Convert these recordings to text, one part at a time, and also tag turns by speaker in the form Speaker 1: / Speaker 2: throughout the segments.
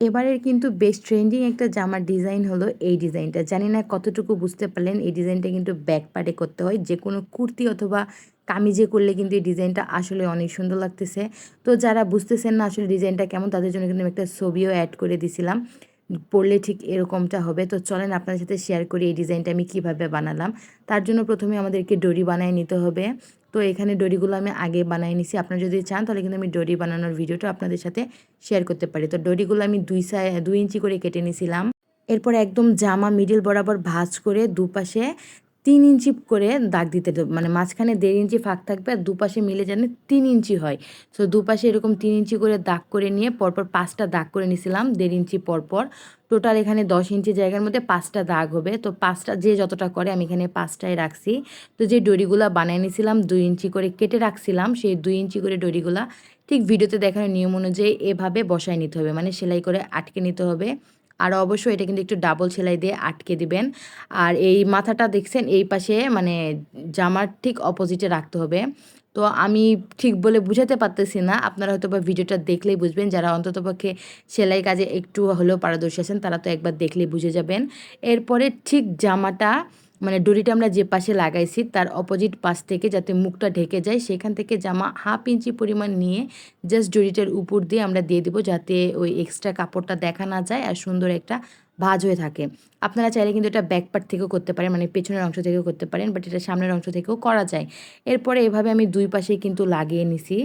Speaker 1: এবারের কিন্তু বেশ ট্রেন্ডিং একটা জামার ডিজাইন হলো এই ডিজাইনটা। জানি না কতটুকু বুঝতে পারলেন, এই ডিজাইনটা কিন্তু ব্যাক পার্টে করতে হয়। যেকোনো কুর্তি অথবা কামিজে করলে কিন্তু এই ডিজাইনটা আসলে অনেক সুন্দর লাগতেছে। তো যারা বুঝতেছেন না আসলে ডিজাইনটা কেমন, তাদের জন্য কিন্তু আমি একটা ছবিও অ্যাড করে দিছিলাম। পরলে ঠিক এরকমটা হবে। তো চলেন আপনাদের সাথে শেয়ার করি এই ডিজাইনটা আমি কিভাবে বানালাম। তার জন্য প্রথমে আমাদেরকে ডরি বানায় নিতে হবে। তো এখানে ডরিগুলো আমি আগে বানায় নিছি। আপনারা যদি চান তাহলে কিন্তু আমি ডরি বানানোর ভিডিওটা আপনাদের সাথে শেয়ার করতে পারি। তো ডরিগুলো আমি ২ ইঞ্চি করে কেটে নিছিলাম। এরপর একদম জামা মিডল বরাবর ভাঁজ করে দুপাশে ৩ ইঞ্চি করে দাগ দিতে দেব। মানে মাঝখানে ১.৫ ইঞ্চি ফাঁক থাকবে আর দুপাশে মিলে যেন ৩ ইঞ্চি হয়। সো দুপাশে এরকম ৩ ইঞ্চি করে দাগ করে নিয়ে পরপর ৫টা দাগ করে নিছিলাম ১.৫ ইঞ্চি পরপর। টোটাল এখানে ১০ ইঞ্চি জায়গার মধ্যে ৫টা দাগ হবে। তো ৫টা যে যতটা করে আমি এখানে ৫টাই রাখছি। তো যে ডরিগুলা বানায় নিছিলাম ২ ইঞ্চি করে কেটে রাখছিলাম, সেই ২ ইঞ্চি করে ডরিগুলা ঠিক ভিডিওতে দেখানো নিয়ম অনুযায়ী এভাবে বসায় নিতে হবে। মানে সেলাই করে আটকে নিতে হবে। আর অবশ্যই এটা কিন্তু একটু ডাবল সেলাই দিয়ে আটকে দিবেন। আর এই মাথাটা দেখছেন এই পাশে মানে জামার ঠিক অপোজিটে রাখতে হবে। তো আমি ঠিক বলে বুঝাতে পারতেছি না। আপনারা হয়তোবা ভিডিওটা দেখলেই বুঝবেন। যারা অন্ততপক্ষে সেলাই কাজে একটু হলেও পারদর্শী আছেন তারা তো একবার দেখলেই বুঝে যাবেন। এরপরে ঠিক জামাটা মানে ডরিটা আমরা যে পাশে লাগাইছি তার অপোজিট পাশ থেকে যাতে মুখটা ঢেকে যায় সেখান থেকে জামা 1/2 ইঞ্চি পরিমাণ নিয়ে জাস্ট ডরিটার উপর দিয়ে আমরা দিয়ে দিব, যাতে ওই এক্সট্রা কাপড়টা দেখা না যায় আর সুন্দর একটা ভাঁজ হয়ে থাকে। আপনারা চাইলে কিন্তু এটা ব্যাক পার্ট থেকেও করতে পারেন, মানে পেছনের অংশ থেকেও করতে পারেন, বাট এটা সামনের অংশ থেকেও করা যায়। এরপরে এভাবে আমি ২ পাশেই কিন্তু লাগিয়ে নিছি।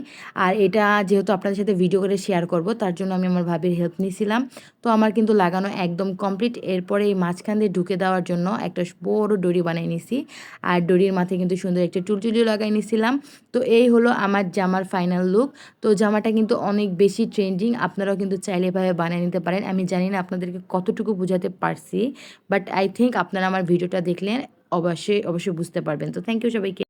Speaker 1: আর এটা যেহেতু আপনাদের সাথে ভিডিও করে শেয়ার করব তার জন্য আমি আমার ভাবির হেল্প নিছিলাম। তো আমার কিন্তু লাগানো একদম কমপ্লিট। এরপরে এই মাঝখান দিয়ে ঢুকে দেওয়ার জন্য একটা বড় ডরি বানিয়ে নিছি। আর ডরির মাথায় কিন্তু সুন্দর একটা টুলটুলিও লাগাই নিছিলাম। তো এই হলো আমার জামার ফাইনাল লুক। তো জামাটা কিন্তু অনেক বেশি ট্রেন্ডিং। আপনারাও কিন্তু চাইলে এভাবে বানিয়ে নিতে পারেন। আমি জানি না আপনাদেরকে কতটুকু বুঝাতে পারছি, বাট আই থিংক আপনারা আমার ভিডিওটা দেখলে অবশ্যই বুঝতে পারবেন। তো থ্যাংক ইউ সবাইকে।